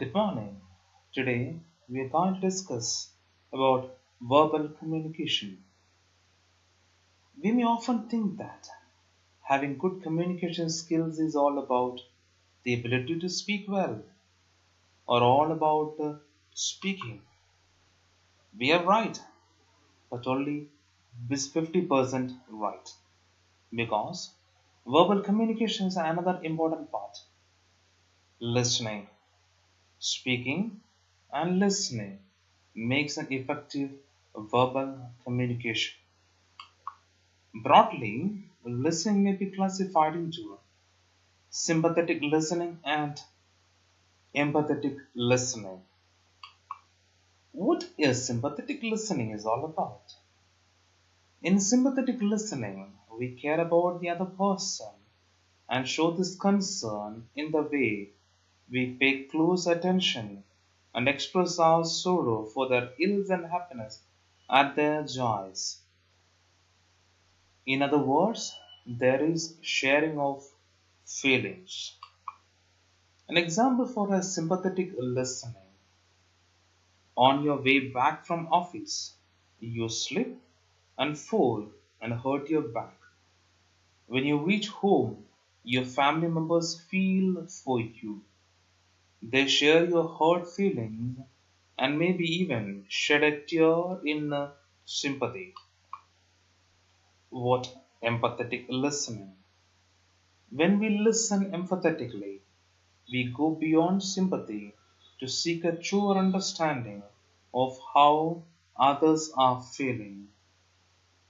Good morning. Today we are going to discuss about verbal communication. We may often think that having good communication skills is all about the ability to speak well or all about speaking. We are right, but only this 50% right because verbal communication is another important part. Listening, speaking, and listening makes an effective verbal communication. Broadly, listening may be classified into sympathetic listening and empathetic listening. What is sympathetic listening is all about? In sympathetic listening, we care about the other person and show this concern in the way we pay close attention and express our sorrow for their ills and happiness at their joys. In other words, there is sharing of feelings. An example for a sympathetic listening. On your way back from office, you slip and fall and hurt your back. When you reach home, your family members feel for you. They share your hurt feelings and maybe even shed a tear in sympathy. What empathetic listening? When we listen empathetically, we go beyond sympathy to seek a truer understanding of how others are feeling.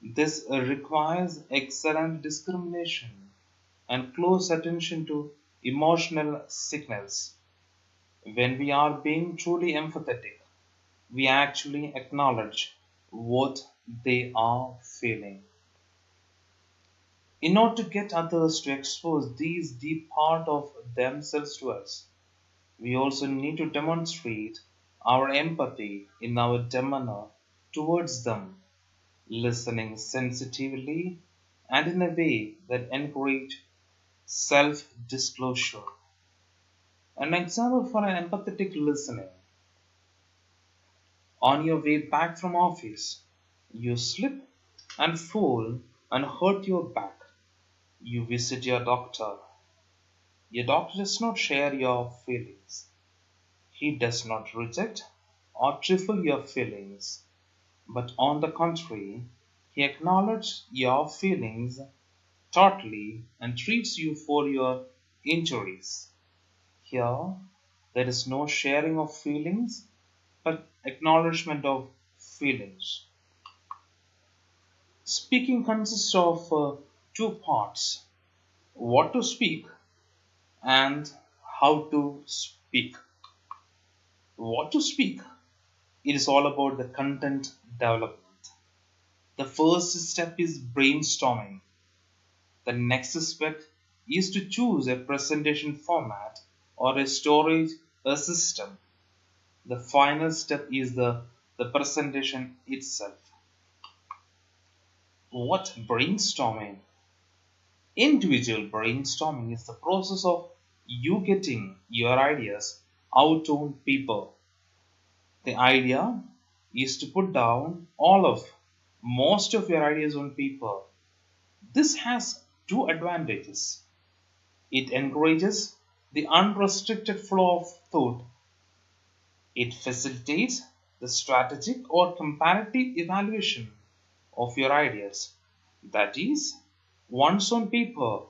This requires excellent discrimination and close attention to emotional signals. When we are being truly empathetic, we actually acknowledge what they are feeling. In order to get others to expose these deep part of themselves to us, we also need to demonstrate our empathy in our demeanor towards them, listening sensitively and in a way that encourages self disclosure. An example for an empathetic listening. On your way back from office, you slip and fall and hurt your back. You visit your doctor. Your doctor does not share your feelings. He does not reject or trifle your feelings, but on the contrary, he acknowledges your feelings thoughtfully and treats you for your injuries. Here, there is no sharing of feelings, but acknowledgement of feelings. Speaking consists of two parts: what to speak and how to speak. What to speak? It is all about the content development. The first step is brainstorming. The next step is to choose a presentation format or a storage a system. The final step is the presentation itself. What brainstorming? Individual brainstorming is the process of you getting your ideas out on paper. The idea is to put down all of most of your ideas on paper. This has two advantages. It encourages the unrestricted flow of thought. It facilitates the strategic or comparative evaluation of your ideas. That is, once on paper,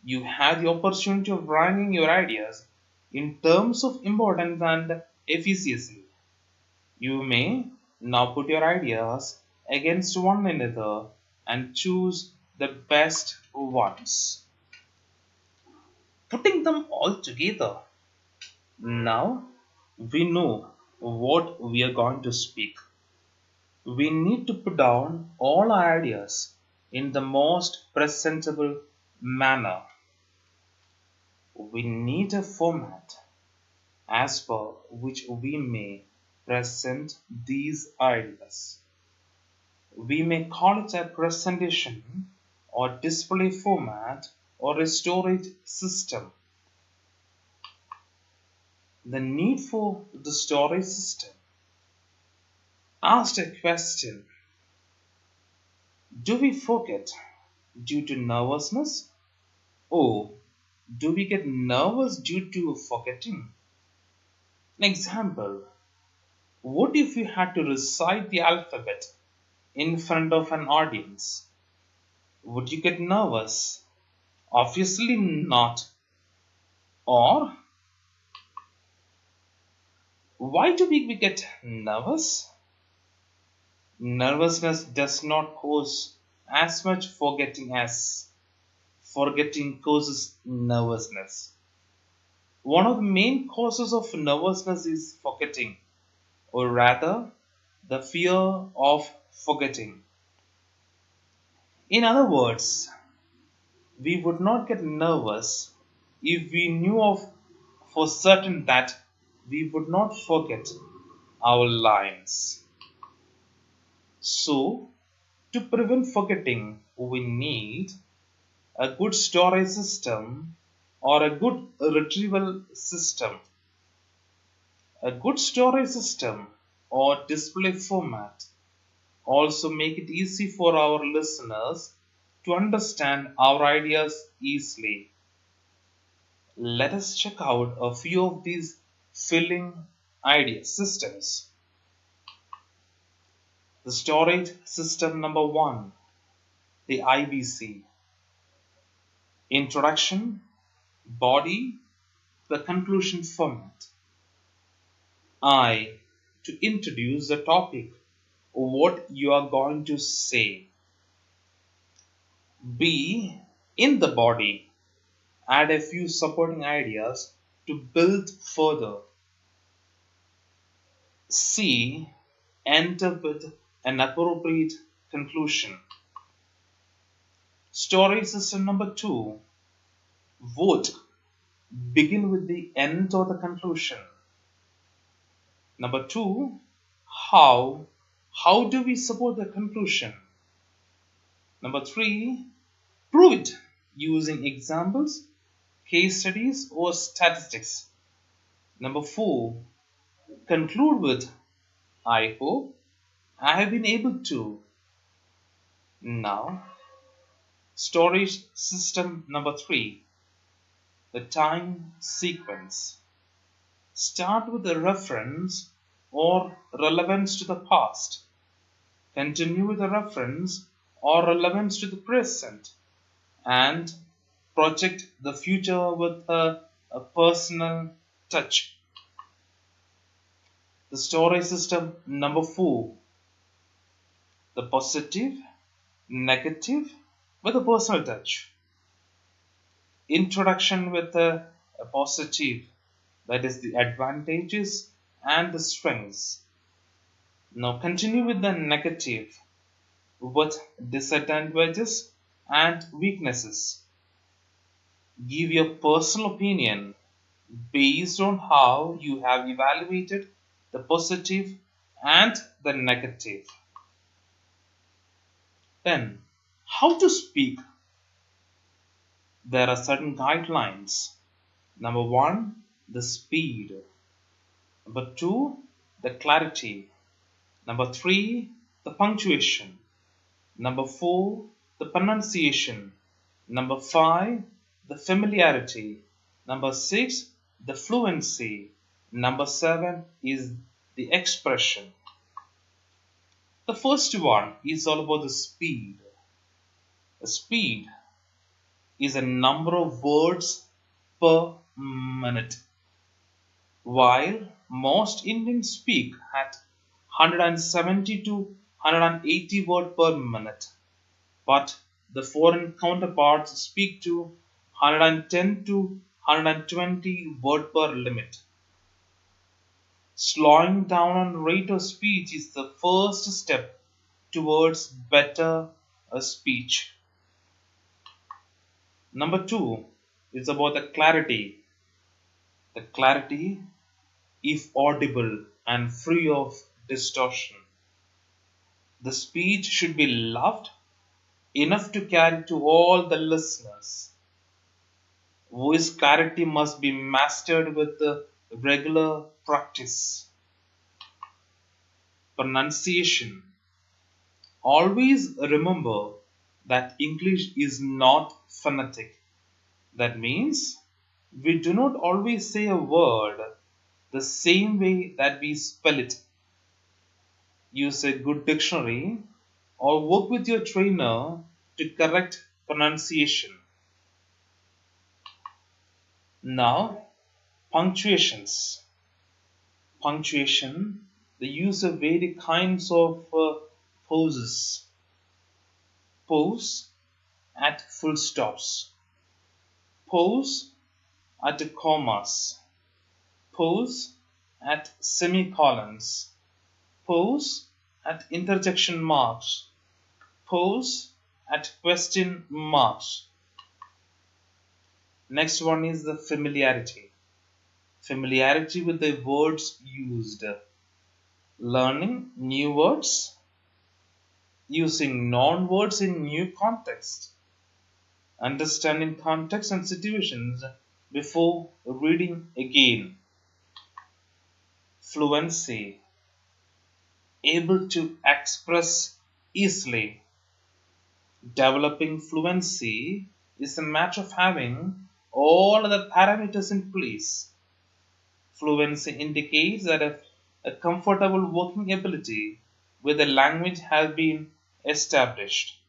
you have the opportunity of ranking your ideas in terms of importance and efficiency. You may now put your ideas against one another and choose the best ones, putting them all together. Now we know what we are going to speak. We need to put down all our ideas in the most presentable manner. We need a format as per which we may present these ideas. We may call it a presentation or display format or a storage system. The need for the storage system. Asked a question: do we forget due to nervousness, or do we get nervous due to forgetting? An example: what if you had to recite the alphabet in front of an audience? Would you get nervous? Obviously not. Or why do we get nervous? Nervousness does not cause as much forgetting as forgetting causes nervousness. One of the main causes of nervousness is forgetting, or rather, the fear of forgetting. In other words, we would not get nervous if we knew of for certain that we would not forget our lines. So, to prevent forgetting, we need a good storage system or a good retrieval system. A good storage system or display format also make it easy for our listeners to understand our ideas easily. Let us check out a few of these filling idea systems. The storage system number one, the IBC: introduction, body, the conclusion format. I, to introduce the topic or what you are going to say. B, in the body, add a few supporting ideas to build further. C, enter with an appropriate conclusion. Story system number two, vote, begin with the end or the conclusion. Number two, how. How do we support the conclusion? Number three, prove it using examples, case studies, or statistics. Number four, conclude with I hope I have been able to. Now, storage system number three, the time sequence. Start with a reference or relevance to the past. Continue with a reference or relevance to the present, and project the future with a personal touch. The storage system number four, the positive, negative with a personal touch. Introduction with a positive, that is the advantages and the strengths. Now continue with the negative with disadvantages and weaknesses. Give your personal opinion based on how you have evaluated the positive and the negative. Then, how to speak? There are certain guidelines. Number one, the speed. Number two, the clarity. Number three, the punctuation. Number four, the pronunciation. Number five, the familiarity. Number six, the fluency. Number seven is the expression. The first one is all about the speed. The speed is a number of words per minute. While most Indians speak at 170 to 180 words per minute, but the foreign counterparts speak to 110 to 120 words per limit. Slowing down on rate of speech is the first step towards better speech. Number two is about the clarity. The clarity, if audible and free of distortion. The speech should be loved enough to carry to all the listeners. Voice clarity must be mastered with the regular practice. Pronunciation. Always remember that English is not phonetic. That means we do not always say a word the same way that we spell it. Use a good dictionary or work with your trainer to correct pronunciation. Now, punctuations. Punctuation, the use of various kinds of pauses. Pause at full stops. Pause at commas. Pause at semicolons. Pause at interjection marks. Pause at question marks. Next one is the familiarity. Familiarity with the words used. Learning new words. Using non words in new context. Understanding context and situations before reading again. Fluency. Able to express easily. Developing fluency is a matter of having all the parameters in place. Fluency indicates that a comfortable working ability with a language has been established.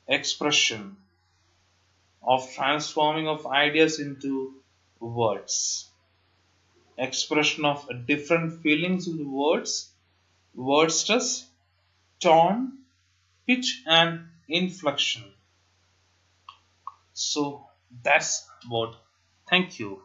Expression of transforming of ideas into words. Expression of different feelings into words, word stress, tone, pitch, and inflection. So that's what. Thank you.